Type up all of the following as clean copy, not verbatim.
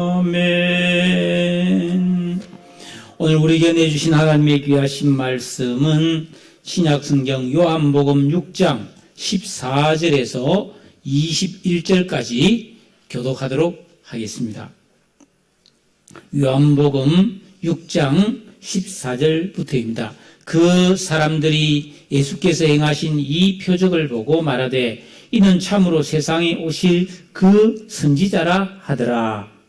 아멘. 오늘 우리에게 내주신 하나님의 귀하신 말씀은 신약성경 요한복음 6장 14절에서 21절까지 교독하도록 하겠습니다. 요한복음 6장 14절부터입니다. 그 사람들이 예수께서 행하신 이 표적을 보고 말하되 이는 참으로 세상에 오실 그 선지자라 하더라.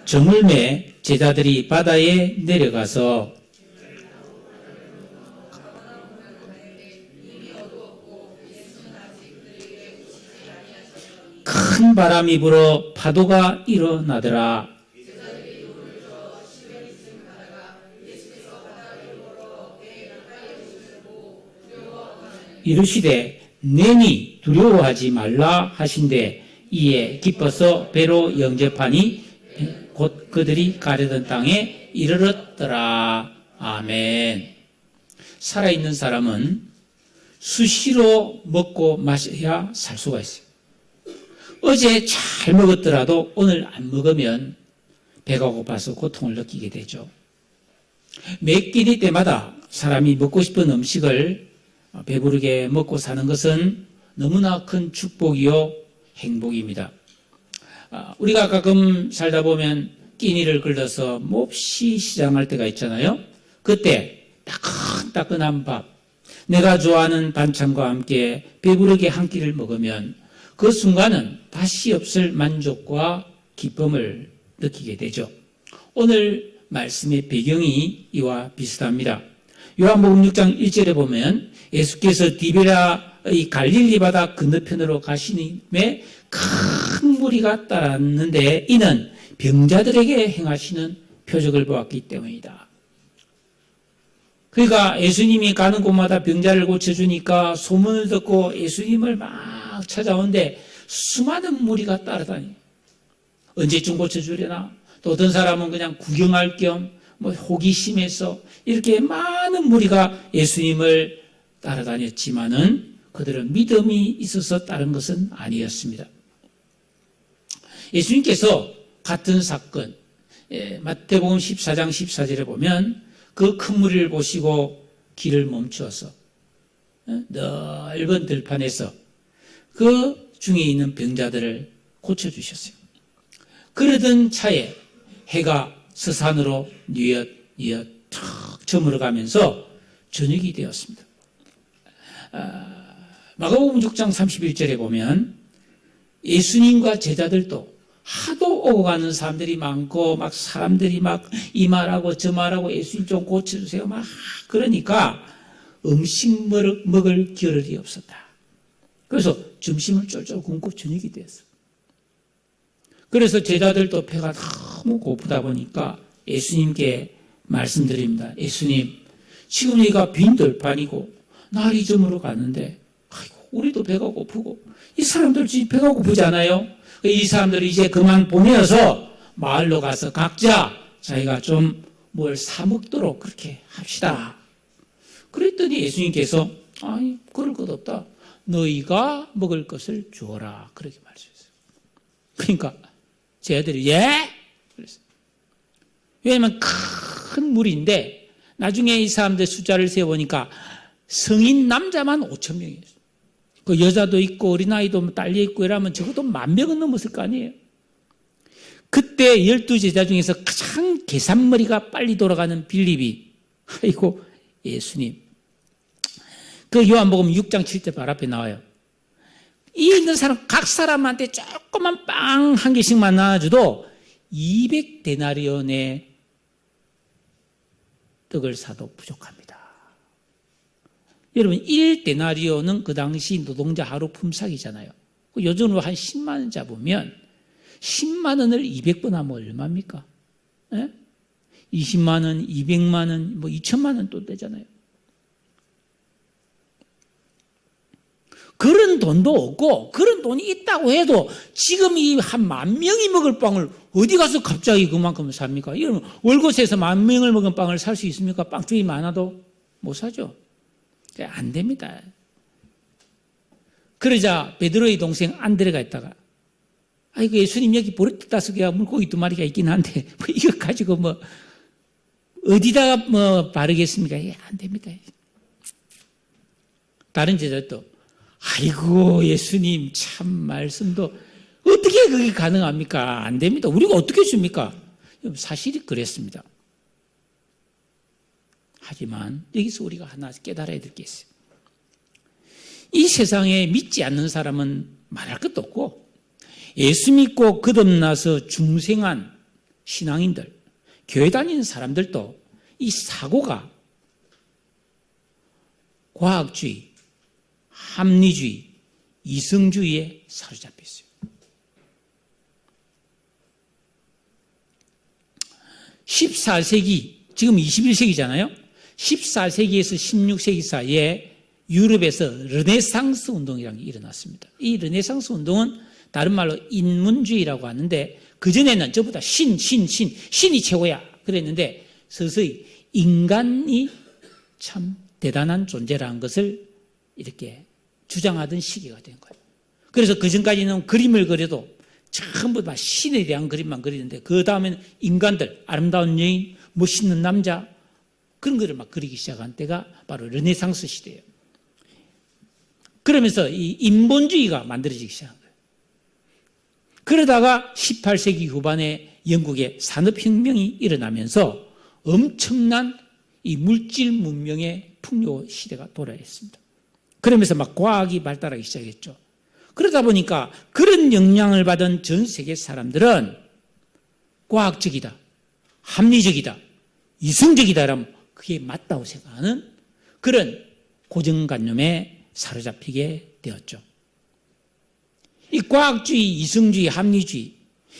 저물매 제자들이 바다에 내려가서 큰 바람이 불어 파도가 일어나더라. 이르시되 내니 두려워하지 말라 하신대 이에 기뻐서 배로 영접하니 곧 그들이 가려던 땅에 이르렀더라. 아멘. 살아있는 사람은 수시로 먹고 마셔야 살 수가 있어요. 어제 잘 먹었더라도 오늘 안 먹으면 배가 고파서 고통을 느끼게 되죠. 매 끼니 때마다 사람이 먹고 싶은 음식을 배부르게 먹고 사는 것은 너무나 큰 축복이요 행복입니다. 우리가 가끔 살다 보면 끼니를 걸러서 몹시 시장할 때가 있잖아요. 그때 따끈따끈한 밥, 내가 좋아하는 반찬과 함께 배부르게 한 끼를 먹으면 그 순간은 다시 없을 만족과 기쁨을 느끼게 되죠. 오늘 말씀의 배경이 이와 비슷합니다. 요한복음 6장 1절에 보면 예수께서 디베라의 갈릴리 바다 건너편으로 가시님에 큰 무리가 따랐는데 이는 병자들에게 행하시는 표적을 보았기 때문이다. 그러니까 예수님이 가는 곳마다 병자를 고쳐주니까 소문을 듣고 예수님을 막 찾아오는데 수많은 무리가 따라다니. 언제쯤 고쳐주려나? 또 어떤 사람은 그냥 구경할 겸 호기심에서 이렇게 많은 무리가 예수님을 따라다녔지만은 그들은 믿음이 있어서 따른 것은 아니었습니다. 예수님께서 같은 사건, 마태복음 14장 14절에 보면 그 큰 무리를 보시고 길을 멈추어서 넓은 들판에서 그 중에 있는 병자들을 고쳐주셨어요. 그러던 차에 해가 서산으로 뉘엿뉘엿 탁 저물어가면서 저녁이 되었습니다. 마가복음 6장 31절에 보면 예수님과 제자들도 하도 오고 가는 사람들이 많고 막 사람들이 막 이 말하고 저 말하고 예수님 좀 고쳐주세요 막 그러니까 음식 먹을 겨를이 없었다. 그래서 점심을 쫄쫄 굶고 저녁이 됐어. 그래서 제자들도 배가 너무 고프다 보니까 예수님께 말씀드립니다. 예수님, 지금 여기가 빈 들판이고 날이 저물어 가는데 아이고 우리도 배가 고프고 이 사람들 지금 배가 고프지 않아요? 이 사람들이 이제 그만 보내어서 마을로 가서 각자 자기가 좀 뭘 사 먹도록 그렇게 합시다. 그랬더니 예수님께서 아니 그럴 것 없다. 너희가 먹을 것을 주어라. 그렇게 말씀했어요. 그러니까 제자들이 예? 그랬어요. 왜냐하면 큰 무리인데 나중에 이 사람들 숫자를 세어보니까 성인 남자만 5,000명이었어요. 그 여자도 있고 어린아이도 딸려 있고 이러면 적어도 10,000명은 넘었을 거 아니에요. 그때 12제자 중에서 가장 계산머리가 빨리 돌아가는 빌립이 아이고 예수님 그 요한복음 6장 7절 바로 앞에 나와요. 이 있는 사람 각 사람한테 조그만 빵 한 개씩만 나눠줘도 200데나리온의 떡을 사도 부족합니다. 여러분 1데나리온은 그 당시 노동자 하루 품삯이잖아요. 요즘으로 한 10만 원 잡으면 10만 원을 200번 하면 얼마입니까? 20만 원, 200만 원, 2천만 원 또 되잖아요. 그런 돈도 없고 그런 돈이 있다고 해도 지금 이 한 10,000명이 먹을 빵을 어디 가서 갑자기 그만큼 삽니까? 여러분 월곶에서 10,000명을 먹은 빵을 살 수 있습니까? 빵집이 많아도 못 사죠. 안 됩니다. 그러자 베드로의 동생 안드레가 있다가 아이고 예수님 여기 보리떡 5개와 물고기 2마리가 있긴 한데 뭐 이거 가지고 뭐 어디다가 뭐 바르겠습니까? 안 됩니다. 다른 제자도 아이고 예수님 참 말씀도 어떻게 그게 가능합니까? 안 됩니다. 우리가 어떻게 줍니까? 사실이 그랬습니다. 하지만 여기서 우리가 하나 깨달아야 될 게 있어요. 이 세상에 믿지 않는 사람은 말할 것도 없고 예수 믿고 거듭나서 중생한 신앙인들, 교회 다니는 사람들도 이 사고가 과학주의, 합리주의, 이성주의에 사로잡혀 있어요. 14세기, 지금 21세기잖아요. 14세기에서 16세기 사이에 유럽에서 르네상스 운동이라는 게 일어났습니다. 이 르네상스 운동은 다른 말로 인문주의라고 하는데 그전에는 저보다 신이 최고야 그랬는데 서서히 인간이 참 대단한 존재라는 것을 이렇게 주장하던 시기가 된 거예요. 그래서 그전까지는 그림을 그려도 전부 다 신에 대한 그림만 그리는데 그 다음에는 인간들, 아름다운 여인, 멋있는 남자 그런 거를 막 그리기 시작한 때가 바로 르네상스 시대예요. 그러면서 이 인본주의가 만들어지기 시작한 거예요. 그러다가 18세기 후반에 영국에 산업혁명이 일어나면서 엄청난 이 물질 문명의 풍요 시대가 도래했습니다. 그러면서 막 과학이 발달하기 시작했죠. 그러다 보니까 그런 영향을 받은 전 세계 사람들은 과학적이다, 합리적이다, 이성적이다라면 그게 맞다고 생각하는 그런 고정관념에 사로잡히게 되었죠. 이 과학주의, 이성주의, 합리주의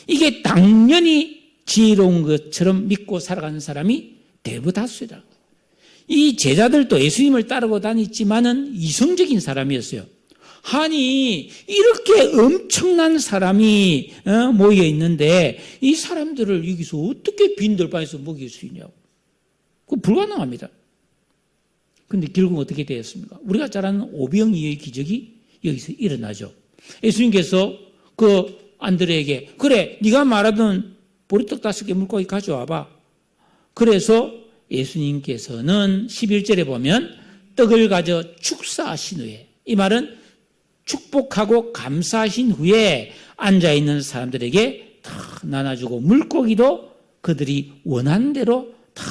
이게 당연히 지혜로운 것처럼 믿고 살아가는 사람이 대부다수다. 이 제자들도 예수님을 따르고 다녔지만은 이성적인 사람이었어요. 아니 이렇게 엄청난 사람이 모여 있는데 이 사람들을 여기서 어떻게 빈들반에서 먹일 수 있냐고. 그거 불가능합니다. 근데 결국 어떻게 되었습니까? 우리가 잘 아는 오병이어의 기적이 여기서 일어나죠. 예수님께서 그 안드레에게 그래 네가 말하던 보리떡 5개 물고기 가져와봐. 그래서 예수님께서는 11절에 보면 떡을 가져 축사하신 후에 이 말은 축복하고 감사하신 후에 앉아있는 사람들에게 다 나눠주고 물고기도 그들이 원하는 대로 다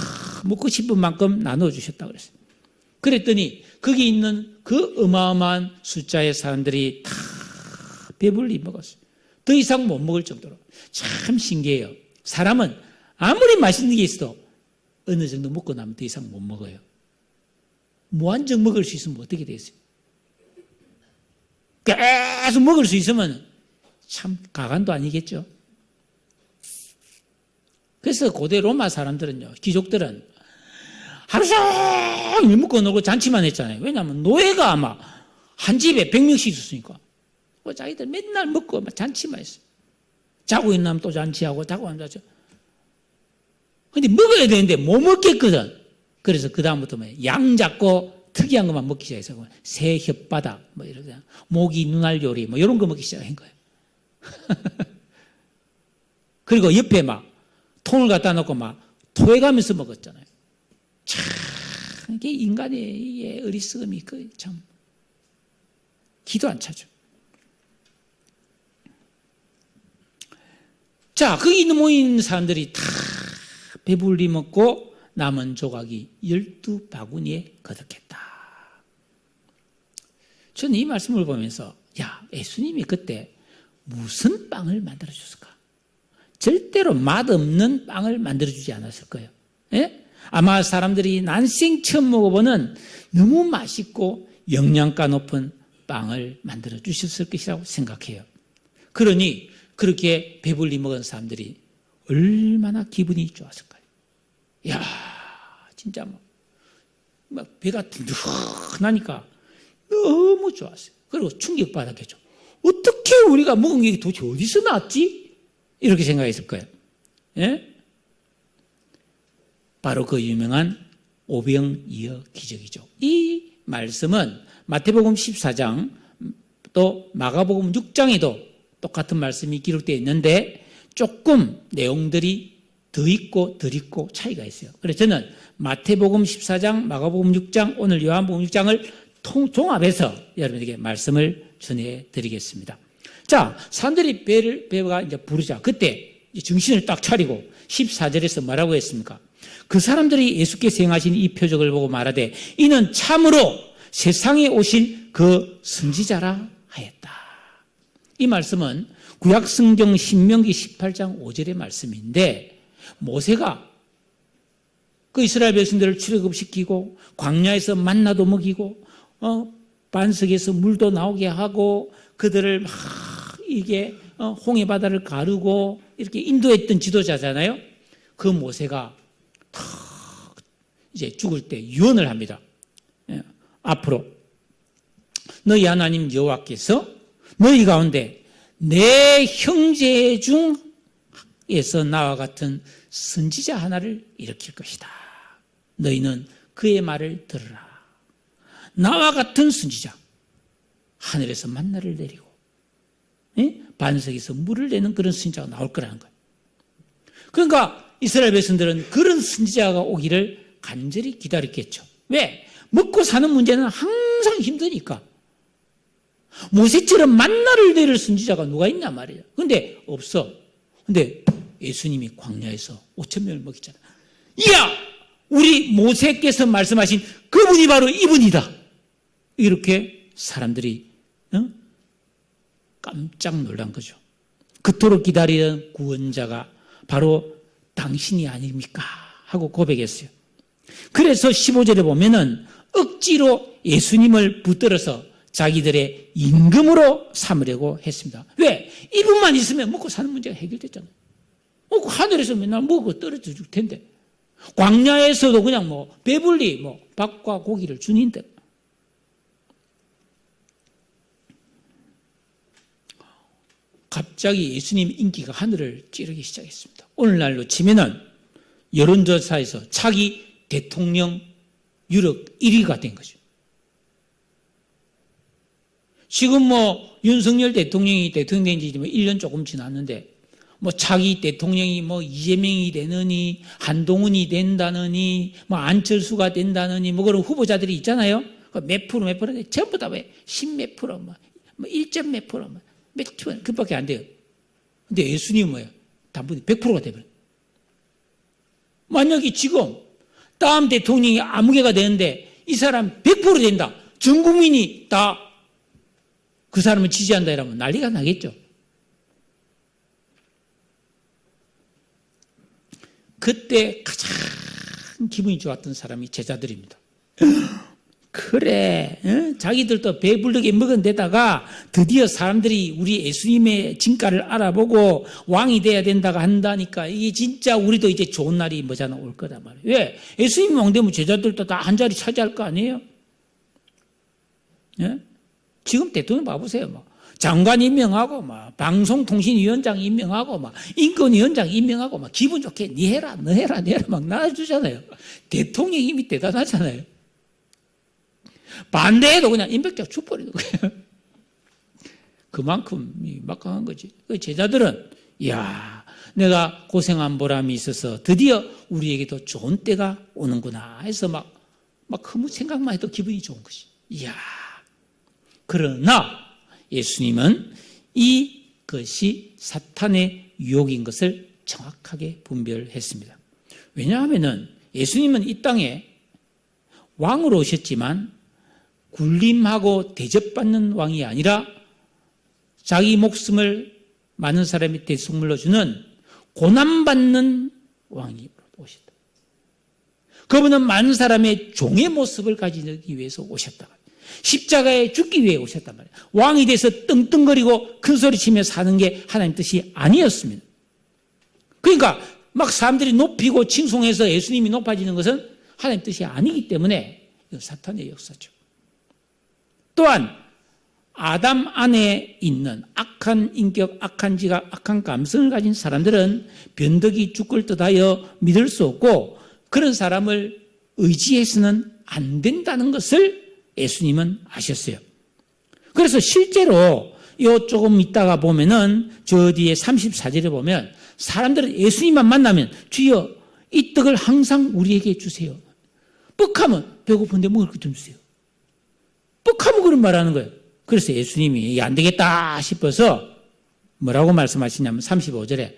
먹고 싶은 만큼 나눠주셨다고 그랬어요. 그랬더니 거기 있는 그 어마어마한 숫자의 사람들이 다 배불리 먹었어요. 더 이상 못 먹을 정도로. 참 신기해요. 사람은 아무리 맛있는 게 있어도 어느 정도 먹고 나면 더 이상 못 먹어요. 무한정 먹을 수 있으면 어떻게 되겠어요? 계속 먹을 수 있으면 참 가관도 아니겠죠. 그래서 고대 로마 사람들은요, 귀족들은 하루 종일 먹고 놀고 잔치만 했잖아요. 왜냐하면 노예가 아마 한 집에 100명씩 있었으니까. 자기들 맨날 먹고 잔치만 했어요. 자고 있나면 또 잔치하고 자고 안 자죠. 근데 먹어야 되는데 못 먹겠거든. 그래서 그 다음부터 양 잡고 특이한 것만 먹기 시작해서 새 혓바닥 뭐 이렇게 모기 눈알 요리 뭐 이런 거 먹기 시작한 거예요. 그리고 옆에 막 통을 갖다 놓고 막 토해가면서 먹었잖아요. 참 이게 인간의 어리석음이 참 기도 안 차죠. 자, 거기 모인 사람들이 다 배불리 먹고 남은 조각이 12바구니에 거득했다. 저는 이 말씀을 보면서 야, 예수님이 그때 무슨 빵을 만들어줬을까? 절대로 맛없는 빵을 만들어주지 않았을 거예요. 예? 아마 사람들이 난생 처음 먹어보는 너무 맛있고 영양가 높은 빵을 만들어주셨을 것이라고 생각해요. 그러니 그렇게 배불리 먹은 사람들이 얼마나 기분이 좋았을까요? 이야, 진짜 막 배가 든든하니까 너무 좋았어요. 그리고 충격받았겠죠. 어떻게 우리가 먹은 게 도대체 어디서 났지? 이렇게 생각했을 거예요. 예? 바로 그 유명한 오병이어 기적이죠. 이 말씀은 마태복음 14장 또 마가복음 6장에도 똑같은 말씀이 기록되어 있는데 조금 내용들이 더 있고 덜 있고 차이가 있어요. 그래서 저는 마태복음 14장, 마가복음 6장, 오늘 요한복음 6장을 종합해서 여러분에게 말씀을 전해드리겠습니다. 자, 사람들이 배가 이제 부르자. 그때 정신을 딱 차리고 14절에서 뭐라고 했습니까? 그 사람들이 예수께서 행하신 이 표적을 보고 말하되 이는 참으로 세상에 오신 그 선지자라 하였다. 이 말씀은 구약성경 신명기 18장 5절의 말씀인데 모세가 그 이스라엘 백성들을 출애굽시키고 광야에서 만나도 먹이고 반석에서 물도 나오게 하고 그들을 막 이게 홍해 바다를 가르고 이렇게 인도했던 지도자잖아요. 그 모세가 이제 죽을 때 유언을 합니다. 앞으로 너희 하나님 여호와께서 너희 가운데 내 형제 중에서 나와 같은 선지자 하나를 일으킬 것이다. 너희는 그의 말을 들으라. 나와 같은 선지자, 하늘에서 만나를 내리고 반석에서 물을 내는 그런 선지자가 나올 거라는 거예요. 그러니까 이스라엘 백성들은 그런 선지자가 오기를 간절히 기다렸겠죠. 왜? 먹고 사는 문제는 항상 힘드니까. 모세처럼 만나를 내릴 선지자가 누가 있냐 말이에요. 근데 없어. 근데 예수님이 광야에서 5,000명을 먹였잖아. 이야! 우리 모세께서 말씀하신 그분이 바로 이분이다. 이렇게 사람들이 깜짝 놀란 거죠. 그토록 기다리던 구원자가 바로 당신이 아닙니까? 하고 고백했어요. 그래서 15절에 보면은 억지로 예수님을 붙들어서 자기들의 임금으로 삼으려고 했습니다. 왜? 이분만 있으면 먹고 사는 문제가 해결됐잖아요. 하늘에서 맨날 먹고 떨어져 줄 텐데. 광야에서도 그냥 배불리 밥과 고기를 주는데. 갑자기 예수님 인기가 하늘을 찌르기 시작했습니다. 오늘날로 치면은 여론조사에서 차기 대통령 유력 1위가 된 거죠. 지금 윤석열 대통령이 대통령 된 지 1년 조금 지났는데 차기 대통령이 이재명이 되느니 한동훈이 된다느니 안철수가 된다느니 그런 후보자들이 있잖아요. 몇 프로 전부 다 왜 10몇 프로 1점 몇 프로 몇 프로 그밖에 안 돼요. 근데 예수님은 뭐예요? 단분이 100%가 돼버려요. 만약에 지금 다음 대통령이 아무개가 되는데 이 사람 100% 된다. 전 국민이 다 그 사람을 지지한다 이러면 난리가 나겠죠. 그때 가장 기분이 좋았던 사람이 제자들입니다. 그래, 자기들도 배부르게 먹은 데다가 드디어 사람들이 우리 예수님의 진가를 알아보고 왕이 돼야 된다고 한다니까 이게 진짜 우리도 이제 좋은 날이 뭐잖아 올 거다 말이에요. 왜? 예수님이 왕 되면 제자들도 다 한 자리 차지할 거 아니에요? 예? 지금 대통령 봐보세요. 장관 임명하고 방송통신위원장 임명하고 인권위원장 임명하고 기분 좋게 니 해라 너 해라 니 해라 나눠주잖아요. 대통령이 이미 대단하잖아요. 반대해도 그냥 임백작 죽버리는 거예요. 그만큼 막강한 거지. 제자들은 이야 내가 고생한 보람이 있어서 드디어 우리에게도 좋은 때가 오는구나 해서 막 그 생각만 해도 기분이 좋은 것이. 이야 그러나 예수님은 이것이 사탄의 유혹인 것을 정확하게 분별했습니다. 왜냐하면 예수님은 이 땅에 왕으로 오셨지만 군림하고 대접받는 왕이 아니라 자기 목숨을 많은 사람이 대속물로 주는 고난받는 왕이 오셨다. 그분은 많은 사람의 종의 모습을 가지기 위해서 오셨다. 십자가에 죽기 위해 오셨단 말이에요. 왕이 돼서 떵떵거리고 큰소리치며 사는 게 하나님 뜻이 아니었습니다. 그러니까 사람들이 높이고 칭송해서 예수님이 높아지는 것은 하나님 뜻이 아니기 때문에 이건 사탄의 역사죠. 또한 아담 안에 있는 악한 인격, 악한 지각, 악한 감성을 가진 사람들은 변덕이 죽을 듯하여 믿을 수 없고 그런 사람을 의지해서는 안 된다는 것을 예수님은 아셨어요. 그래서 실제로 요 조금 있다가 보면은 저 뒤에 34절에 보면 사람들은 예수님만 만나면 주여 이 떡을 항상 우리에게 주세요. 뻑하면 배고픈데 먹을 것 좀 주세요. 뻑하면 그런 말 하는 거예요. 그래서 예수님이 안 되겠다 싶어서 뭐라고 말씀하시냐면 35절에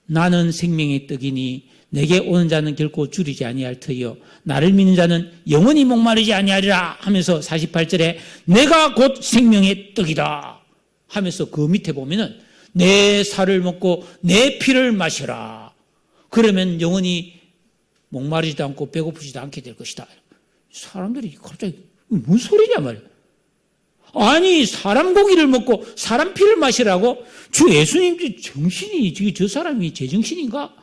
나는 생명의 떡이니 내게 오는 자는 결코 줄이지 아니할 터이요 나를 믿는 자는 영원히 목마르지 아니하리라 하면서 48절에 내가 곧 생명의 떡이다 하면서 그 밑에 보면은 내 살을 먹고 내 피를 마셔라. 그러면 영원히 목마르지도 않고 배고프지도 않게 될 것이다. 사람들이 갑자기 무슨 소리냐 말이야. 아니 사람 고기를 먹고 사람 피를 마시라고? 주 예수님 정신이 지금 저 사람이 제정신인가?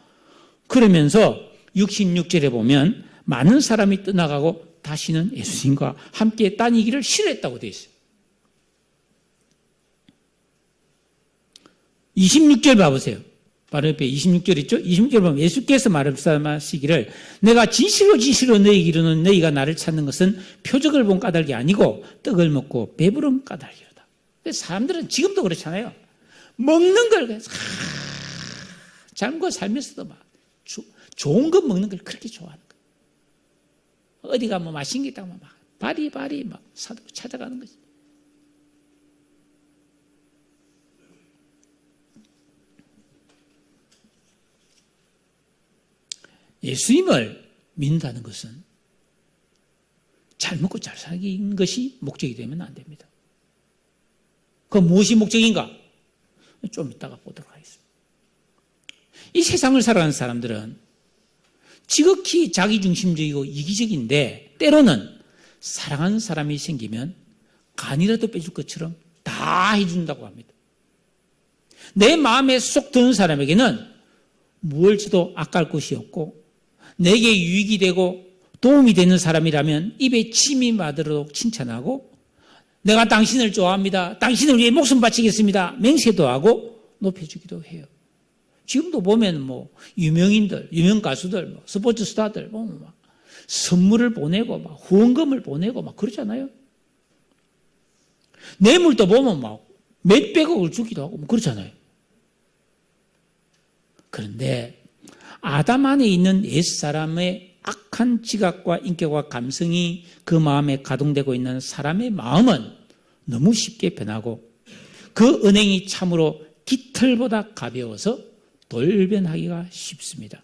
그러면서 66절에 보면 많은 사람이 떠나가고 다시는 예수님과 함께 다니기를 싫어했다고 되어 있어요. 26절 봐보세요. 바로 옆에 26절 있죠? 26절 보면 예수께서 말씀하시기를 내가 진실로 진실로 너희에게 이르노니 너희가 나를 찾는 것은 표적을 본 까닭이 아니고 떡을 먹고 배부른 까닭이로다. 사람들은 지금도 그렇잖아요. 먹는 걸 삶과 살면서도 막 좋은 거 먹는 걸 그렇게 좋아하는 거예요. 어디 가면 맛있는 게 있다면 막 바리바리 막 찾아가는 거지. 예수님을 믿는다는 것은 잘 먹고 잘 살기는 것이 목적이 되면 안 됩니다. 그 무엇이 목적인가? 좀 이따가 보도록 하겠습니다. 이 세상을 살아가는 사람들은 지극히 자기중심적이고 이기적인데 때로는 사랑하는 사람이 생기면 간이라도 빼줄 것처럼 다 해준다고 합니다. 내 마음에 쏙 드는 사람에게는 무엇을 줘도 아까울 것이 없고 내게 유익이 되고 도움이 되는 사람이라면 입에 침이 마르도록 칭찬하고 내가 당신을 좋아합니다. 당신을 위해 목숨 바치겠습니다. 맹세도 하고 높여주기도 해요. 지금도 보면 뭐 유명인들, 유명 가수들, 뭐 스포츠 스타들 보면 막 선물을 보내고 막 후원금을 보내고 막 그러잖아요. 뇌물도 보면 막 몇백억을 주기도 하고 뭐 그렇잖아요. 그런데 아담 안에 있는 옛사람의 악한 지각과 인격과 감성이 그 마음에 가동되고 있는 사람의 마음은 너무 쉽게 변하고 그 은행이 참으로 깃털보다 가벼워서 돌변하기가 쉽습니다.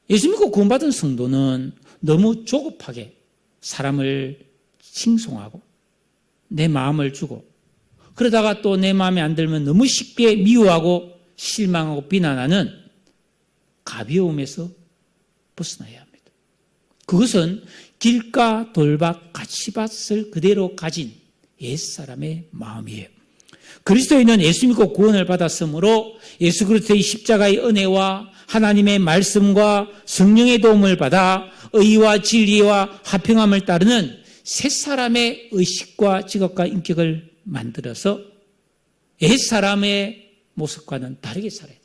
예수 믿고 구원받은 성도는 너무 조급하게 사람을 칭송하고 내 마음을 주고 그러다가 또 내 마음에 안 들면 너무 쉽게 미워하고 실망하고 비난하는 가벼움에서 벗어나야 합니다. 그것은 길가 돌박 가시밭을 그대로 가진 옛사람의 마음이에요. 그리스도인은 예수 믿고 구원을 받았으므로 예수 그리스도의 십자가의 은혜와 하나님의 말씀과 성령의 도움을 받아 의와 진리와 화평함을 따르는 새 사람의 의식과 직업과 인격을 만들어서 옛사람의 모습과는 다르게 살아야 돼요.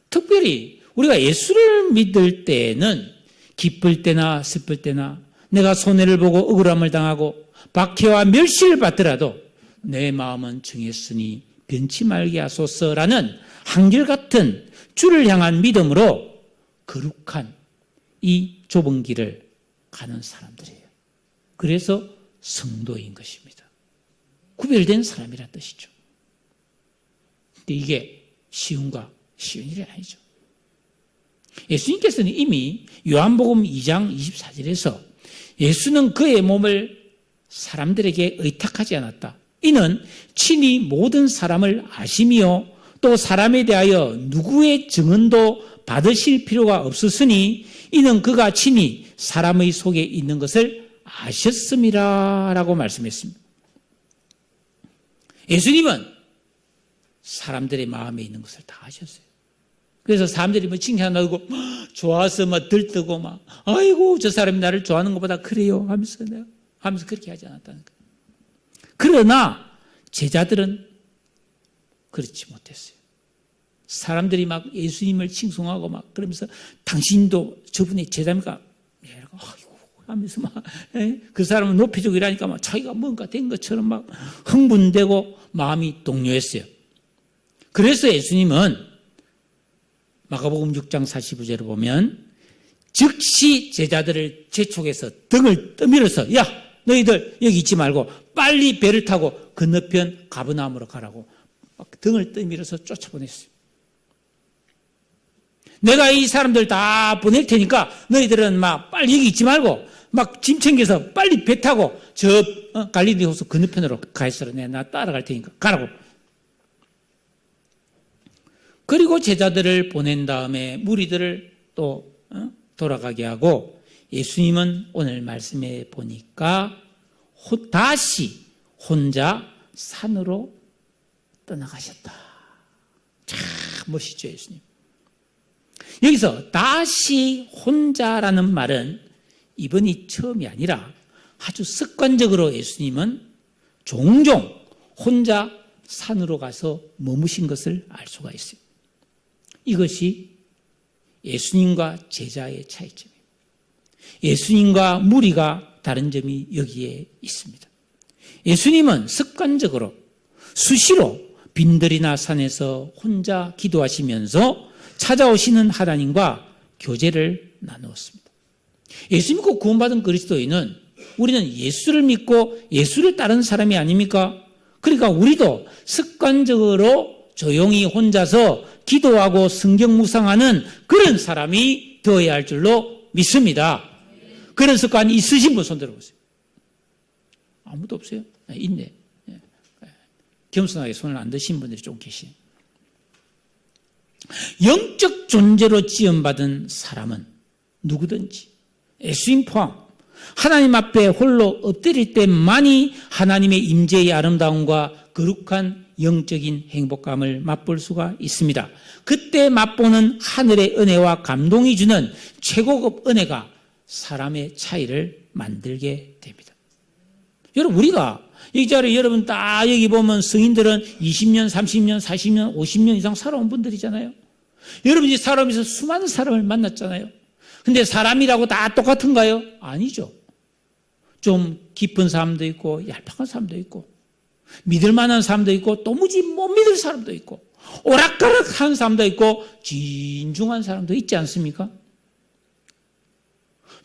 특별히 우리가 예수를 믿을 때에는 기쁠 때나 슬플 때나 내가 손해를 보고 억울함을 당하고 박해와 멸시를 받더라도 내 마음은 정했으니 변치 말게 하소서라는 한결같은 주를 향한 믿음으로 거룩한 이 좁은 길을 가는 사람들이에요. 그래서 성도인 것입니다. 구별된 사람이란 뜻이죠. 근데 이게 쉬운 일이 아니죠. 예수님께서는 이미 요한복음 2장 24절에서 예수는 그의 몸을 사람들에게 의탁하지 않았다. 이는 친히 모든 사람을 아시며 또 사람에 대하여 누구의 증언도 받으실 필요가 없으니 이는 그가 친히 사람의 속에 있는 것을 아셨음이라 라고 말씀했습니다. 예수님은 사람들의 마음에 있는 것을 다 아셨어요. 그래서 사람들이 뭐 칭찬하고 좋아서 막 들뜨고 막 아이고 저 사람이 나를 좋아하는 것보다 그래요 하면서 그렇게 하지 않았다는 거예요. 그러나 제자들은 그렇지 못했어요. 사람들이 막 예수님을 칭송하고 막 그러면서 당신도 저분의 제자입니까? 아이고 하면서 그 사람은 높이주고 이러니까 막 자기가 뭔가 된 것처럼 막 흥분되고 마음이 동요했어요. 그래서 예수님은 마가복음 6장 45절을 보면 즉시 제자들을 재촉해서 등을 떠밀어서 야 너희들 여기 있지 말고 빨리 배를 타고 건너편 가버나움으로 가라고 막 등을 떠밀어서 쫓아보냈어요. 내가 이 사람들 다 보낼 테니까 너희들은 막 빨리 여기 있지 말고 막 짐 챙겨서 빨리 배 타고 저 갈릴리 호수 건너편으로 가 있어라. 내가 나 따라갈 테니까 가라고. 그리고 제자들을 보낸 다음에 무리들을 또 돌아가게 하고 예수님은 오늘 말씀에 보니까 다시 혼자 산으로 떠나가셨다. 참 멋있죠, 예수님. 여기서 다시 혼자라는 말은 이번이 처음이 아니라 아주 습관적으로 예수님은 종종 혼자 산으로 가서 머무신 것을 알 수가 있어요. 이것이 예수님과 제자의 차이점이에요. 예수님과 무리가 다른 점이 여기에 있습니다. 예수님은 습관적으로 수시로 빈들이나 산에서 혼자 기도하시면서 찾아오시는 하나님과 교제를 나누었습니다. 예수 믿고 구원받은 그리스도인은 우리는 예수를 믿고 예수를 따르는 사람이 아닙니까? 그러니까 우리도 습관적으로 조용히 혼자서 기도하고 성경 묵상하는 그런 사람이 되어야 할 줄로 믿습니다. 그런 습관이 있으신 분 손 들어보세요. 아무도 없어요? 있네. 겸손하게 손을 안 드신 분들이 좀 계시네. 영적 존재로 지음받은 사람은 누구든지 예수님 포함 하나님 앞에 홀로 엎드릴 때만이 하나님의 임재의 아름다움과 거룩한 영적인 행복감을 맛볼 수가 있습니다. 그때 맛보는 하늘의 은혜와 감동이 주는 최고급 은혜가 사람의 차이를 만들게 됩니다. 여러분 우리가 이 자리에 여러분 딱 여기 보면 성인들은 20년, 30년, 40년, 50년 이상 살아온 분들이잖아요. 여러분이 살아오면서 수많은 사람을 만났잖아요. 근데 사람이라고 다 똑같은가요? 아니죠. 좀 깊은 사람도 있고 얄팍한 사람도 있고 믿을 만한 사람도 있고 도무지 못 믿을 사람도 있고 오락가락한 사람도 있고 진중한 사람도 있지 않습니까?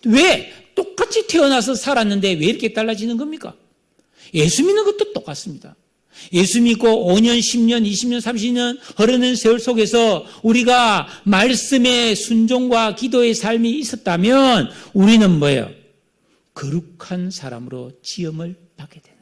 왜? 똑같이 태어나서 살았는데 왜 이렇게 달라지는 겁니까? 예수 믿는 것도 똑같습니다. 예수 믿고 5년, 10년, 20년, 30년 흐르는 세월 속에서 우리가 말씀의 순종과 기도의 삶이 있었다면 우리는 뭐예요? 거룩한 사람으로 지음을 받게 되는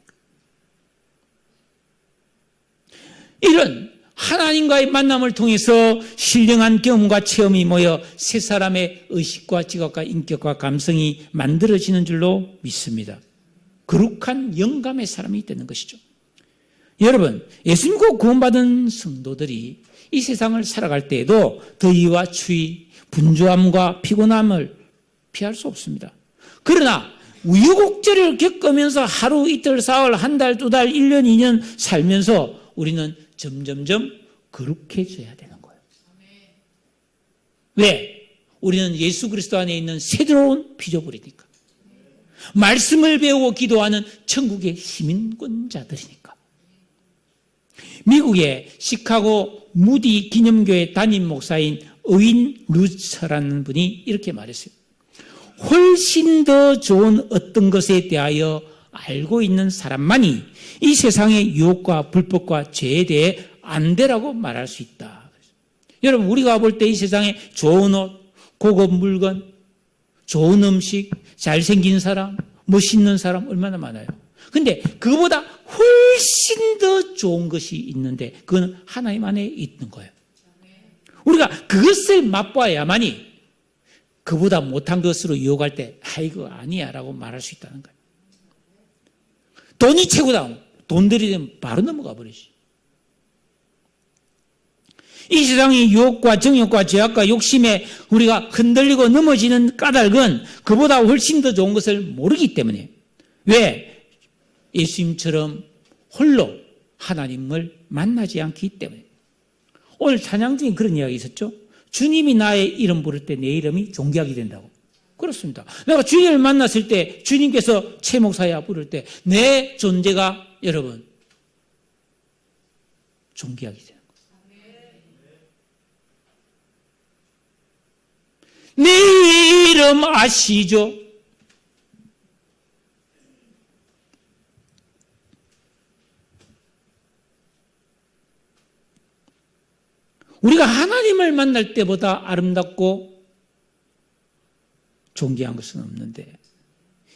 거예요. 이런 하나님과의 만남을 통해서 신령한 경험과 체험이 모여 새 사람의 의식과 지각과 인격과 감성이 만들어지는 줄로 믿습니다. 거룩한 영감의 사람이 되는 것이죠. 여러분, 예수 믿고 구원받은 성도들이 이 세상을 살아갈 때에도 더위와 추위, 분주함과 피곤함을 피할 수 없습니다. 그러나 우여곡절을 겪으면서 하루, 이틀, 사흘, 한 달, 두 달, 1년, 2년 살면서 우리는 점점점 거룩해져야 되는 거예요. 왜? 우리는 예수 그리스도 안에 있는 새로운 피조물이니까. 말씀을 배우고 기도하는 천국의 시민권자들이니까. 미국의 시카고 무디 기념교회 담임 목사인 어윈 루처라는 분이 이렇게 말했어요. 훨씬 더 좋은 어떤 것에 대하여 알고 있는 사람만이 이 세상의 유혹과 불법과 죄에 대해 안되라고 말할 수 있다. 여러분 우리가 볼 때 이 세상에 좋은 옷, 고급 물건, 좋은 음식, 잘생긴 사람, 멋있는 사람 얼마나 많아요. 근데 그보다 훨씬 더 좋은 것이 있는데 그건 하나님 안에 있는 거예요. 우리가 그것을 맛봐야만이 그보다 못한 것으로 유혹할 때 이거 아니야 라고 말할 수 있다는 거예요. 돈이 최고다. 돈 들이면 바로 넘어가 버리지. 이 세상의 유혹과 정욕과 죄악과 욕심에 우리가 흔들리고 넘어지는 까닭은 그보다 훨씬 더 좋은 것을 모르기 때문에. 왜? 예수님처럼 홀로 하나님을 만나지 않기 때문에. 오늘 찬양 중에 그런 이야기 있었죠. 주님이 나의 이름 부를 때 내 이름이 존귀하게 된다고. 그렇습니다. 내가 주님을 만났을 때 주님께서 최 목사야 부를 때 내 존재가 여러분 존귀하게 되는 거예요. 내 이름 아시죠? 우리가 하나님을 만날 때보다 아름답고 존귀한 것은 없는데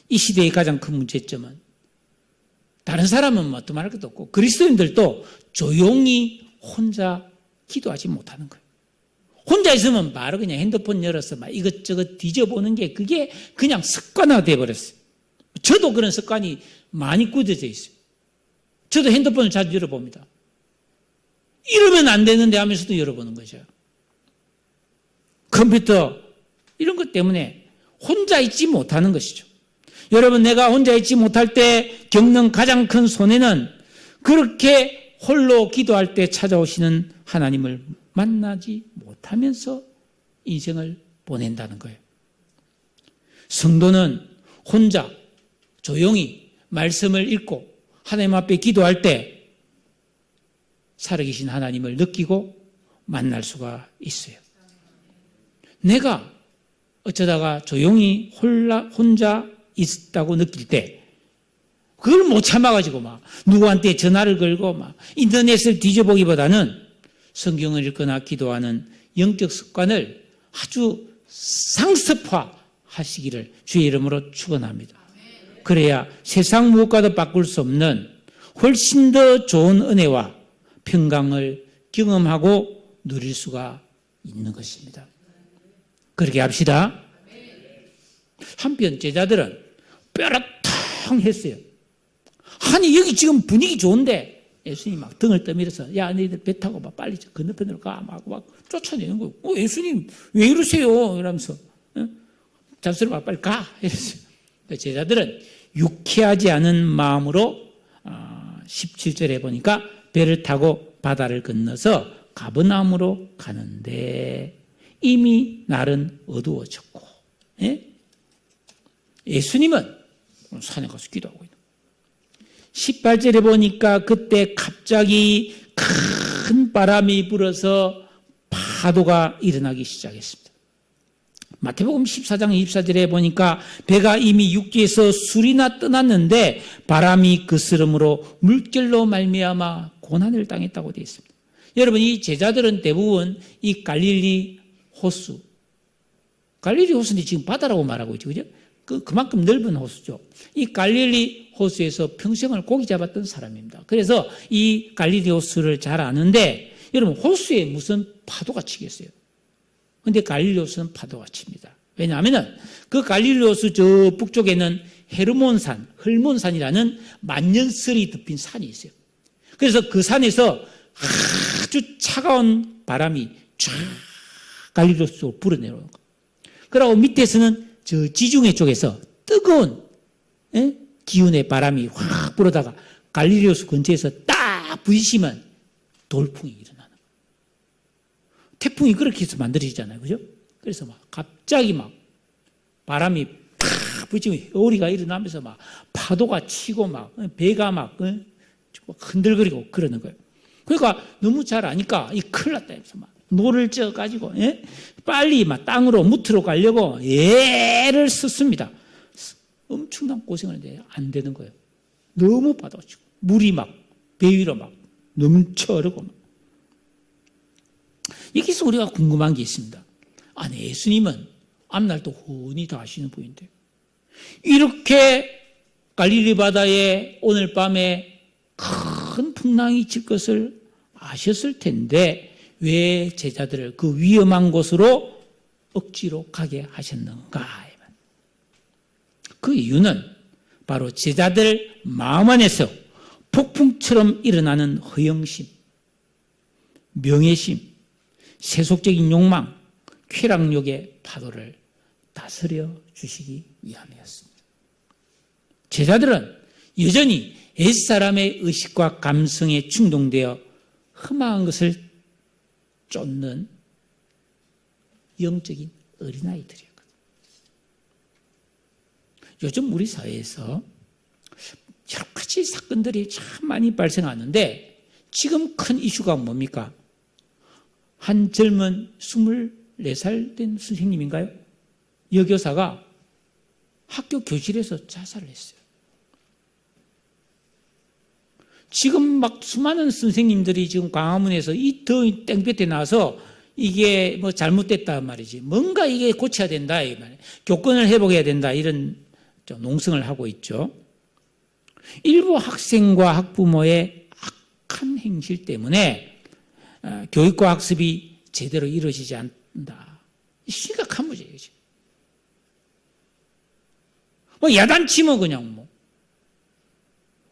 이 시대의 가장 큰 문제점은 다른 사람은 뭐 또 말할 것도 없고 그리스도인들도 조용히 혼자 기도하지 못하는 거예요. 혼자 있으면 바로 그냥 핸드폰 열어서 막 이것저것 뒤져보는 게 그게 그냥 습관화되어 버렸어요. 저도 그런 습관이 많이 굳어져 있어요. 저도 핸드폰을 자주 열어봅니다. 이러면 안 되는데 하면서도 열어보는 거죠. 컴퓨터 이런 것 때문에 혼자 있지 못하는 것이죠. 여러분, 내가 혼자 있지 못할 때 겪는 가장 큰 손해는 그렇게 홀로 기도할 때 찾아오시는 하나님을 만나지 못하면서 인생을 보낸다는 거예요. 성도는 혼자 조용히 말씀을 읽고 하나님 앞에 기도할 때 살아계신 하나님을 느끼고 만날 수가 있어요. 내가 어쩌다가 조용히 혼자 있다고 느낄 때 그걸 못 참아가지고 막 누구한테 전화를 걸고 막 인터넷을 뒤져보기보다는 성경을 읽거나 기도하는 영적 습관을 아주 상습화하시기를 주의 이름으로 축원합니다. 그래야 세상 무엇과도 바꿀 수 없는 훨씬 더 좋은 은혜와 평강을 경험하고 누릴 수가 있는 것입니다. 그렇게 합시다. 한편 제자들은 뾰로통했어요. 아니 여기 지금 분위기 좋은데 예수님 막 등을 떠밀어서 야 너희들 배 타고 막 빨리 건너편으로 가 막 쫓아내는 거예요. 예수님 왜 이러세요? 이러면서 잡수러 빨리 가 이랬어요. 제자들은 유쾌하지 않은 마음으로 17절에 보니까 배를 타고 바다를 건너서 가버나움으로 가는데 이미 날은 어두워졌고 예수님은 산에 가서 기도하고 있는 거예요. 18절에 보니까 그때 갑자기 큰 바람이 불어서 파도가 일어나기 시작했습니다. 마태복음 14장 24절에 보니까 배가 이미 육지에서 술이나 떠났는데 바람이 그스름으로 물결로 말미암아 고난을 당했다고 되어 있습니다. 여러분, 이 제자들은 대부분 이 갈릴리 호수인데 지금 바다라고 말하고 있죠, 그죠? 그만큼 넓은 호수죠. 이 갈릴리 호수에서 평생을 고기 잡았던 사람입니다. 그래서 이 갈릴리 호수를 잘 아는데 여러분, 호수에 무슨 파도가 치겠어요? 근데 갈릴리 호수는 파도가 칩니다. 왜냐하면 그 갈릴리 호수 저 북쪽에는 헤르몬산, 헐몬산이라는 만년설이 덮인 산이 있어요. 그래서 그 산에서 아주 차가운 바람이 쫙 갈릴리 호수로 불어내려오는 거예요. 그리고 밑에서는 저 지중해 쪽에서 뜨거운 기운의 바람이 확 불어다가 갈릴리 호수 근처에서 딱 부딪히면 돌풍이 일어나는 거예요. 태풍이 그렇게 해서 만들어지잖아요. 그죠? 그래서 막 갑자기 막 바람이 팍 부딪히면 오리가 일어나면서 막 파도가 치고 막 배가 막 흔들거리고 그러는 거예요. 그러니까 너무 잘 아니까 이 큰일 났다 해서 막 노를 쪄가지고 빨리 막 땅으로 무트로 가려고 애를 썼습니다. 엄청난 고생을 했는데 안 되는 거예요. 너무 파도가 치고 물이 막 배 위로 막 넘쳐 흐르고 막. 여기서 우리가 궁금한 게 있습니다. 아니, 예수님은 앞날도 훤히 다 아시는 분인데 이렇게 갈릴리 바다에 오늘 밤에 큰 풍랑이 칠 것을 아셨을 텐데 왜 제자들을 그 위험한 곳으로 억지로 가게 하셨는가? 그 이유는 바로 제자들 마음 안에서 폭풍처럼 일어나는 허영심, 명예심, 세속적인 욕망, 쾌락욕의 파도를 다스려 주시기 위함이었습니다. 제자들은 여전히 옛사람의 의식과 감성에 충동되어 흠한 것을 쫓는 영적인 어린아이들이었거든요. 요즘 우리 사회에서 여러 가지 사건들이 참 많이 발생하는데 지금 큰 이슈가 뭡니까? 한 젊은 24살 된 선생님인가요? 여교사가 학교 교실에서 자살을 했어요. 지금 막 수많은 선생님들이 지금 광화문에서 이 더위 땡볕에 나와서 이게 뭐 잘못됐다 말이지. 뭔가 이게 고쳐야 된다. 이 말이에요. 교권을 회복해야 된다. 이런 농성을 하고 있죠. 일부 학생과 학부모의 악한 행실 때문에 교육과 학습이 제대로 이루어지지 않는다. 심각한 문제예요. 뭐 야단치면 그냥 뭐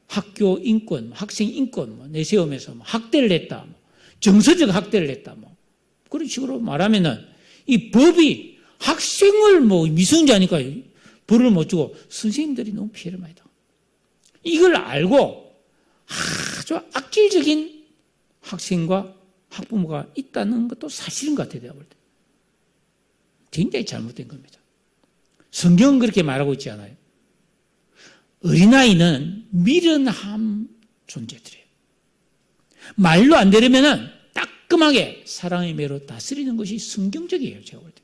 학교 인권, 학생 인권 뭐 내세우면서 뭐 학대를 했다, 뭐 정서적 학대를 했다, 뭐 그런 식으로 말하면은 이 법이 학생을 뭐 미성년자니까 벌을 못 주고 선생님들이 너무 피해를 많이 당합니다. 이걸 알고 아주 악질적인 학생과 학부모가 있다는 것도 사실인 것 같아요. 내가 볼 때. 굉장히 잘못된 겁니다. 성경은 그렇게 말하고 있지 않아요. 어린아이는 미련한 존재들이에요. 말로 안 되려면은 따끔하게 사랑의 매로 다스리는 것이 성경적이에요. 제가 볼 때.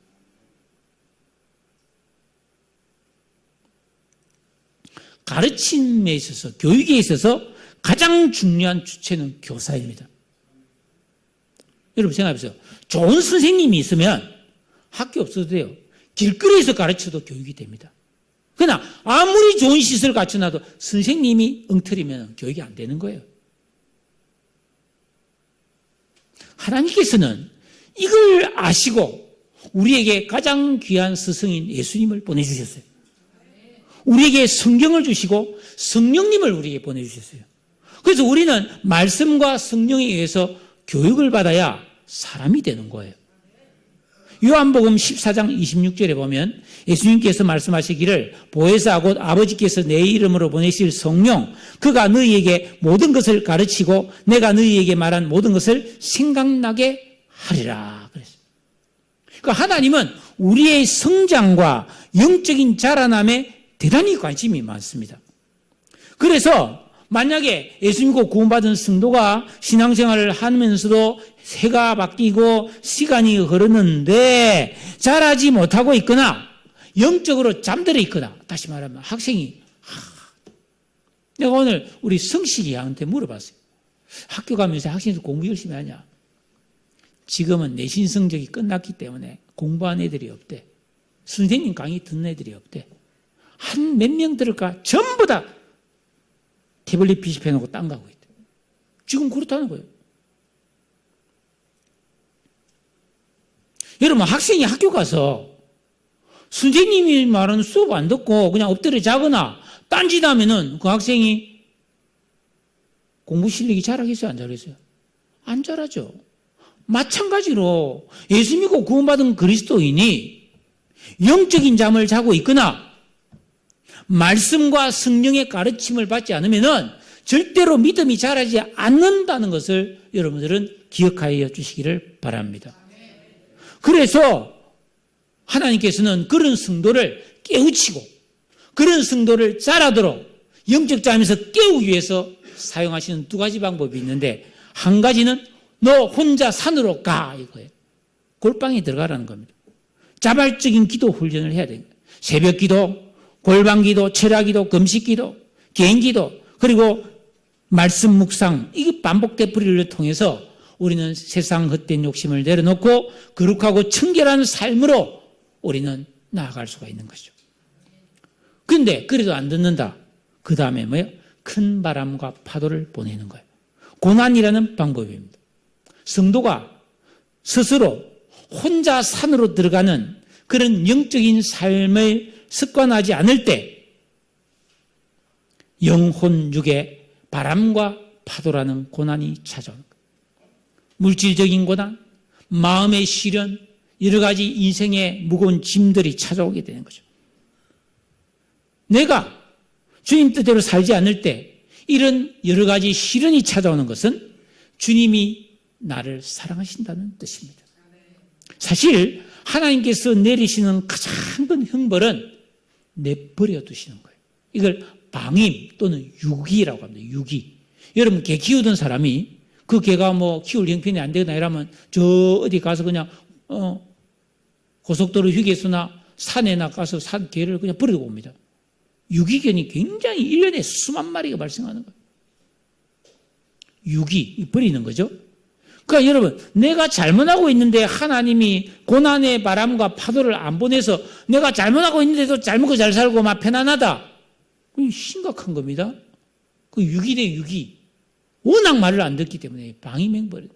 가르침에 있어서, 교육에 있어서 가장 중요한 주체는 교사입니다. 여러분 생각해보세요. 좋은 선생님이 있으면 학교 없어도 돼요. 길거리에서 가르쳐도 교육이 됩니다. 그러나 아무리 좋은 시설을 갖춰놔도 선생님이 엉터리면 교육이 안 되는 거예요. 하나님께서는 이걸 아시고 우리에게 가장 귀한 스승인 예수님을 보내주셨어요. 우리에게 성경을 주시고 성령님을 우리에게 보내주셨어요. 그래서 우리는 말씀과 성령에 의해서 교육을 받아야 사람이 되는 거예요. 요한복음 14장 26절에 보면 예수님께서 말씀하시기를 보혜사 곧 아버지께서 내 이름으로 보내실 성령 그가 너희에게 모든 것을 가르치고 내가 너희에게 말한 모든 것을 생각나게 하리라 그랬어요. 그러니까 하나님은 우리의 성장과 영적인 자라남에 대단히 관심이 많습니다. 그래서 만약에 예수 믿고 구원받은 성도가 신앙생활을 하면서도 새가 바뀌고 시간이 흐르는데 자라지 못하고 있거나 영적으로 잠들어 있거나 다시 말하면 학생이 내가 오늘 우리 성식이 한테 물어봤어요. 학교 가면서 학생들 공부 열심히 하냐? 지금은 내신 성적이 끝났기 때문에 공부한 애들이 없대. 선생님 강의 듣는 애들이 없대. 한 몇 명 들을까? 전부 다 태블릿 PC 펴놓고 딴 거 하고 있대. 지금 그렇다는 거예요. 여러분 학생이 학교 가서 선생님이 말하는 수업 안 듣고 그냥 엎드려 자거나 딴짓하면은 그 학생이 공부 실력이 잘하겠어요? 안 잘하겠어요? 안 잘하죠. 마찬가지로 예수 믿고 구원받은 그리스도인이 영적인 잠을 자고 있거나 말씀과 성령의 가르침을 받지 않으면은 절대로 믿음이 자라지 않는다는 것을 여러분들은 기억하여 주시기를 바랍니다. 그래서 하나님께서는 그런 성도를 깨우치고 그런 성도를 자라도록 영적 잠에서 깨우기 위해서 사용하시는 두 가지 방법이 있는데 한 가지는 너 혼자 산으로 가 이거예요. 골방에 들어가라는 겁니다. 자발적인 기도 훈련을 해야 됩니다. 새벽 기도, 골방 기도, 철야 기도, 금식 기도, 개인 기도 그리고 말씀 묵상 이 반복 되풀이를 통해서 우리는 세상 헛된 욕심을 내려놓고 거룩하고 청결한 삶으로 우리는 나아갈 수가 있는 것이죠. 그런데 그래도 안 듣는다. 그 다음에 뭐예요? 큰 바람과 파도를 보내는 거예요. 고난이라는 방법입니다. 성도가 스스로 혼자 산으로 들어가는 그런 영적인 삶을 습관하지 않을 때 영혼 육에 바람과 파도라는 고난이 찾아오는 거예요. 물질적인 고난, 마음의 시련, 여러 가지 인생의 무거운 짐들이 찾아오게 되는 거죠. 내가 주님 뜻대로 살지 않을 때 이런 여러 가지 시련이 찾아오는 것은 주님이 나를 사랑하신다는 뜻입니다. 사실 하나님께서 내리시는 가장 큰 형벌은 내버려 두시는 거예요. 이걸 방임 또는 유기라고 합니다. 유기. 여러분 개 키우던 사람이 그 개가 뭐 키울 형편이 안 되거나 이러면 저 어디 가서 그냥 고속도로 휴게소나 산에나 가서 산 개를 그냥 버리고 옵니다. 유기견이 굉장히 1년에 수만 마리가 발생하는 거예요. 유기, 버리는 거죠. 그러니까 여러분, 내가 잘못하고 있는데 하나님이 고난의 바람과 파도를 안 보내서 내가 잘못하고 있는데도 잘 먹고 잘 살고 막 편안하다. 그건 심각한 겁니다. 그 유기 대 유기. 워낙 말을 안 듣기 때문에 방임행벌.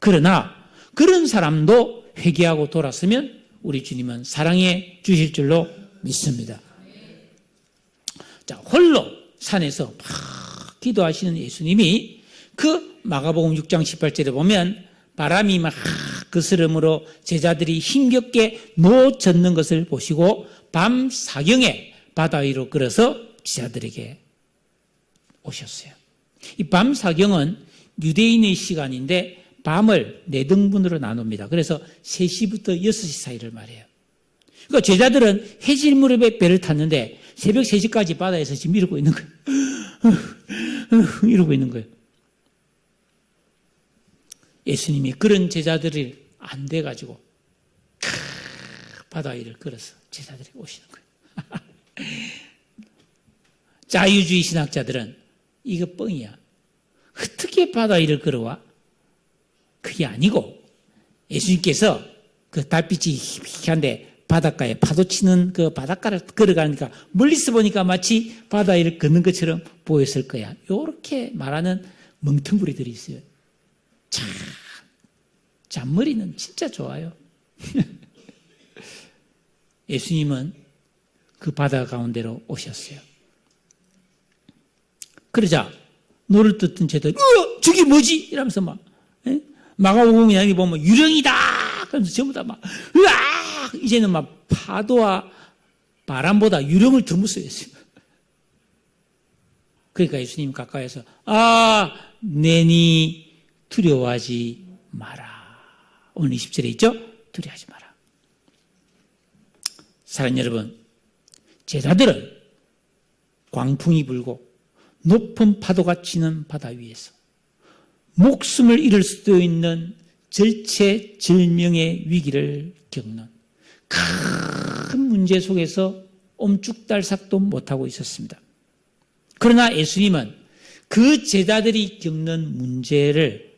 그러나 그런 사람도 회개하고 돌아서면 우리 주님은 사랑해 주실 줄로 믿습니다. 자, 홀로 산에서 막 기도하시는 예수님이 그 마가복음 6장 18절에 보면 바람이 막 그스름으로 제자들이 힘겹게 놓젓는 것을 보시고 밤 사경에 바다 위로 걸어서 제자들에게 오셨어요. 이 밤 사경은 유대인의 시간인데 밤을 4등분으로 나눕니다. 그래서 3시부터 6시 사이를 말해요. 그러니까 제자들은 해질 무렵에 배를 탔는데 새벽 3시까지 바다에서 지금 이러고 있는 거예요. 이러고 있는 거예요. 예수님이 그런 제자들이 안 돼가지고 바다 위를 걸어서 제자들이 오시는 거예요. 자유주의 신학자들은 이거 뻥이야. 어떻게 바다 위를 걸어와? 그게 아니고 예수님께서 그 달빛이 희미한데 바닷가에 파도 치는 그 바닷가를 걸어가니까 멀리서 보니까 마치 바다 위를 걷는 것처럼 보였을 거야. 이렇게 말하는 멍텅구리들이 있어요. 참, 잔머리는 진짜 좋아요. 예수님은 그 바다 가운데로 오셨어요. 그러자 노를 듣던 제자들이 저게 뭐지? 이러면서 막 마가복음 이야기 보면 유령이다! 그러면서 전부 다 막 으악! 이제는 막 파도와 바람보다 유령을 더 무서워했어요. 그러니까 예수님 가까이서 내니 두려워하지 마라. 오늘 20절에 있죠? 두려워하지 마라. 사랑하는 여러분, 제자들은 광풍이 불고 높은 파도가 치는 바다 위에서 목숨을 잃을 수도 있는 절체절명의 위기를 겪는 큰 문제 속에서 옴죽달싹도 못하고 있었습니다. 그러나 예수님은 그 제자들이 겪는 문제를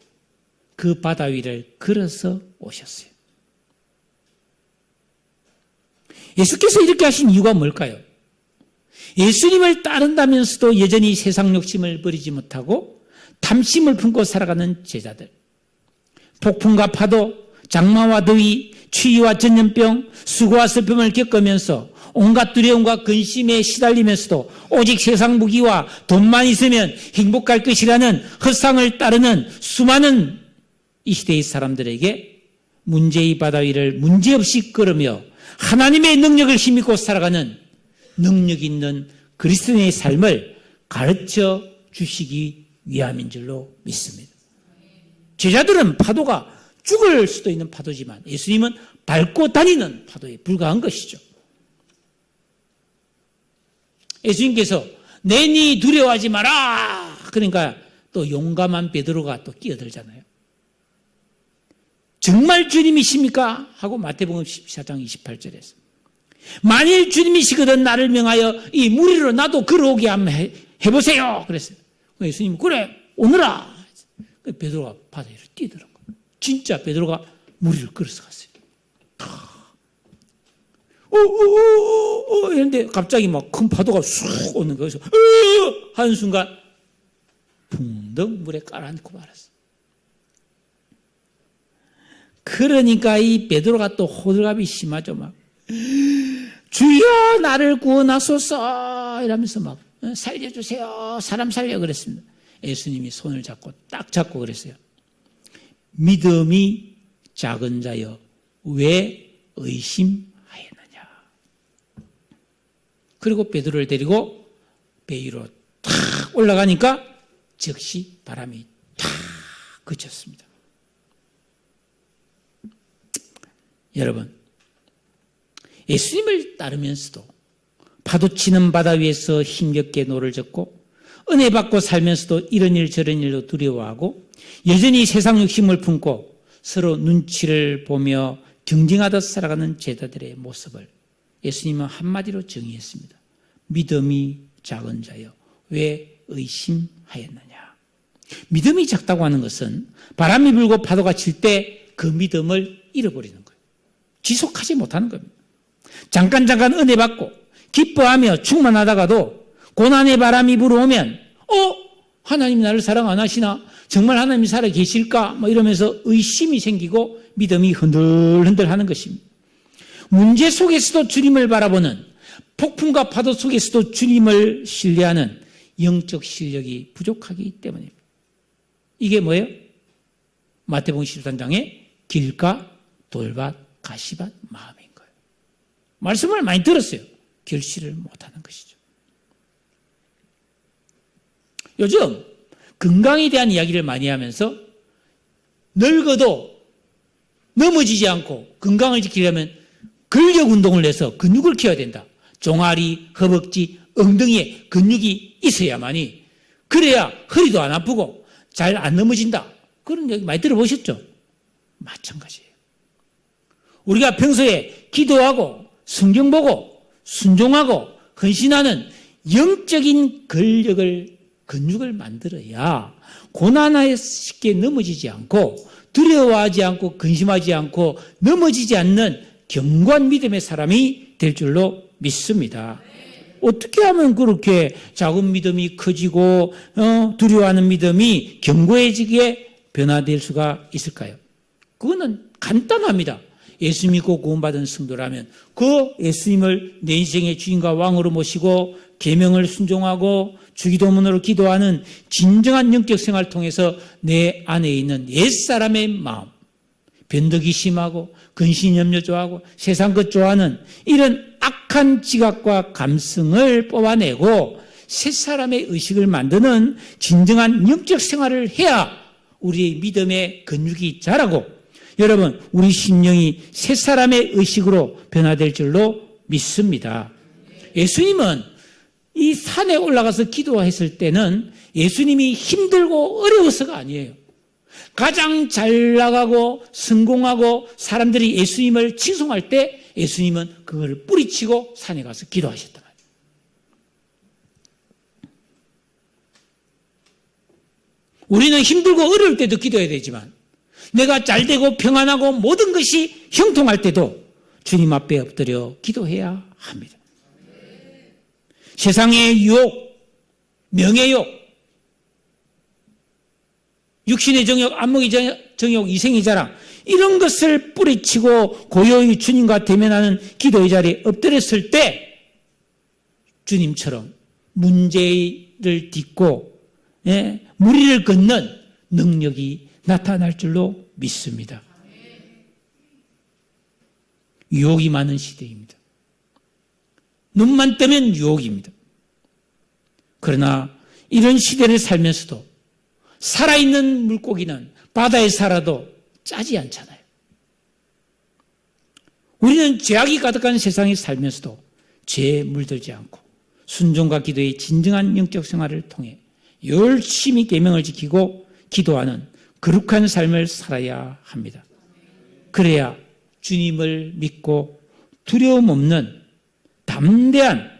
그 바다 위를 걸어서 오셨어요. 예수께서 이렇게 하신 이유가 뭘까요? 예수님을 따른다면서도 여전히 세상 욕심을 버리지 못하고 탐심을 품고 살아가는 제자들. 폭풍과 파도, 장마와 더위, 추위와 전염병, 수고와 슬픔을 겪으면서 온갖 두려움과 근심에 시달리면서도 오직 세상 무기와 돈만 있으면 행복할 것이라는 헛상을 따르는 수많은 이 시대의 사람들에게 문제의 바다 위를 문제없이 걸으며 하나님의 능력을 힘입고 살아가는 능력 있는 그리스도인의 삶을 가르쳐 주시기 위함인 줄로 믿습니다. 제자들은 파도가 죽을 수도 있는 파도지만 예수님은 밟고 다니는 파도에 불과한 것이죠. 예수님께서 내니 두려워하지 마라. 그러니까 또 용감한 베드로가 또 끼어들잖아요. 정말 주님이십니까? 하고 마태복음 14장 28절에서 만일 주님이시거든 나를 명하여 이 물 위로 나도 걸어오게 한번 해보세요. 그랬어요. 예수님 그래 오너라. 베드로가 바다 위로 뛰더라고요. 진짜 베드로가 물 위로 걸어서 갔어요. 이런데 갑자기 막 큰 파도가 쑥 오는 거예요. 하는 순간 붕덩 물에 깔아앉고 말았어요. 그러니까 이 베드로가 또 호들갑이 심하죠. 막 주여 나를 구원하소서 이러면서 막 살려주세요. 사람 살려 그랬습니다. 예수님이 손을 잡고 딱 잡고 그랬어요. 믿음이 작은 자여 왜 의심하였느냐. 그리고 베드로를 데리고 배 위로 탁 올라가니까 즉시 바람이 탁 그쳤습니다. 여러분, 예수님을 따르면서도 파도치는 바다 위에서 힘겹게 노를 젓고 은혜 받고 살면서도 이런 일 저런 일로 두려워하고 여전히 세상 욕심을 품고 서로 눈치를 보며 경쟁하듯 살아가는 제자들의 모습을 예수님은 한마디로 정의했습니다. 믿음이 작은 자여 왜 의심하였느냐. 믿음이 작다고 하는 것은 바람이 불고 파도가 칠 때 그 믿음을 잃어버리는 거예요. 지속하지 못하는 겁니다. 잠깐 은혜 받고 기뻐하며 충만하다가도 고난의 바람이 불어오면 하나님 나를 사랑 안 하시나? 정말 하나님이 살아 계실까? 이러면서 의심이 생기고 믿음이 흔들흔들 하는 것입니다. 문제 속에서도 주님을 바라보는, 폭풍과 파도 속에서도 주님을 신뢰하는 영적 실력이 부족하기 때문입니다. 이게 뭐예요? 마태복음 13장의 길가, 돌밭, 가시밭 마음인 거예요. 말씀을 많이 들었어요. 결실을 못하는 것이죠. 요즘 건강에 대한 이야기를 많이 하면서 늙어도 넘어지지 않고 건강을 지키려면 근력 운동을 해서 근육을 키워야 된다. 종아리, 허벅지, 엉덩이에 근육이 있어야만이, 그래야 허리도 안 아프고 잘 안 넘어진다. 그런 얘기 많이 들어보셨죠? 마찬가지예요. 우리가 평소에 기도하고 성경 보고 순종하고 헌신하는 영적인 근육을 만들어야 고난에 쉽게 넘어지지 않고 두려워하지 않고 근심하지 않고 넘어지지 않는 견고한 믿음의 사람이 될 줄로 믿습니다. 어떻게 하면 그렇게 작은 믿음이 커지고 두려워하는 믿음이 견고해지게 변화될 수가 있을까요? 그거는 간단합니다. 예수 믿고 구원받은 성도라면 그 예수님을 내 인생의 주인과 왕으로 모시고 계명을 순종하고 주기도문으로 기도하는 진정한 영적 생활을 통해서 내 안에 있는 옛사람의 마음, 변덕이 심하고 근심염려 좋아하고 세상 것 좋아하는 이런 악한 지각과 감성을 뽑아내고 새사람의 의식을 만드는 진정한 영적 생활을 해야 우리의 믿음의 근육이 자라고 여러분 우리 심령이 새사람의 의식으로 변화될 줄로 믿습니다. 예수님은 이 산에 올라가서 기도했을 때는 예수님이 힘들고 어려워서가 아니에요. 가장 잘 나가고 성공하고 사람들이 예수님을 칭송할 때 예수님은 그걸 뿌리치고 산에 가서 기도하셨단 말이에요. 우리는 힘들고 어려울 때도 기도해야 되지만 내가 잘되고 평안하고 모든 것이 형통할 때도 주님 앞에 엎드려 기도해야 합니다. 세상의 유혹, 명예욕, 육신의 정욕, 안목의 정욕, 이생의 자랑 이런 것을 뿌리치고 고요히 주님과 대면하는 기도의 자리에 엎드렸을 때 주님처럼 문제를 딛고 무리를 걷는 능력이 나타날 줄로 믿습니다. 유혹이 많은 시대입니다. 눈만 뜨면 유혹입니다. 그러나 이런 시대를 살면서도 살아있는 물고기는 바다에 살아도 짜지 않잖아요. 우리는 죄악이 가득한 세상에 살면서도 죄에 물들지 않고 순종과 기도의 진정한 영적 생활을 통해 열심히 계명을 지키고 기도하는 거룩한 삶을 살아야 합니다. 그래야 주님을 믿고 두려움 없는 담대한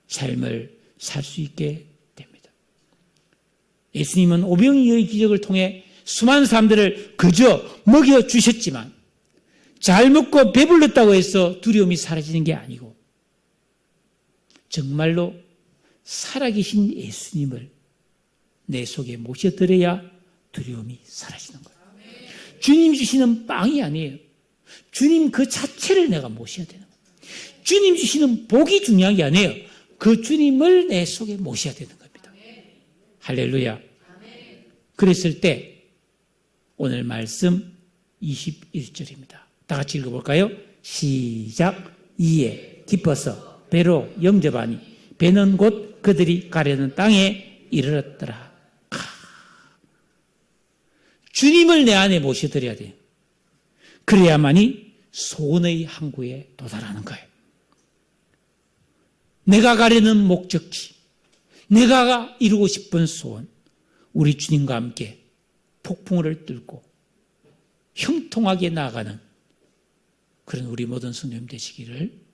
삶을 살 수 있게 됩니다. 예수님은 오병이어의 기적을 통해 수많은 사람들을 그저 먹여주셨지만 잘 먹고 배불렀다고 해서 두려움이 사라지는 게 아니고 정말로 살아계신 예수님을 내 속에 모셔드려야 두려움이 사라지는 거예요. 주님 주시는 빵이 아니에요. 주님 그 자체를 내가 모셔야 되는 거예요. 주님 주시는 복이 중요한 게 아니에요. 그 주님을 내 속에 모셔야 되는 겁니다. 할렐루야. 그랬을 때 오늘 말씀 21절입니다. 다 같이 읽어볼까요? 시작. 이에 기뻐서 배로 영접하니 배는 곧 그들이 가려는 땅에 이르렀더라. 주님을 내 안에 모셔드려야 돼요. 그래야만이 소원의 항구에 도달하는 거예요. 내가 가려는 목적지, 내가 이루고 싶은 소원, 우리 주님과 함께 폭풍을 뚫고 형통하게 나아가는 그런 우리 모든 성도님 되시기를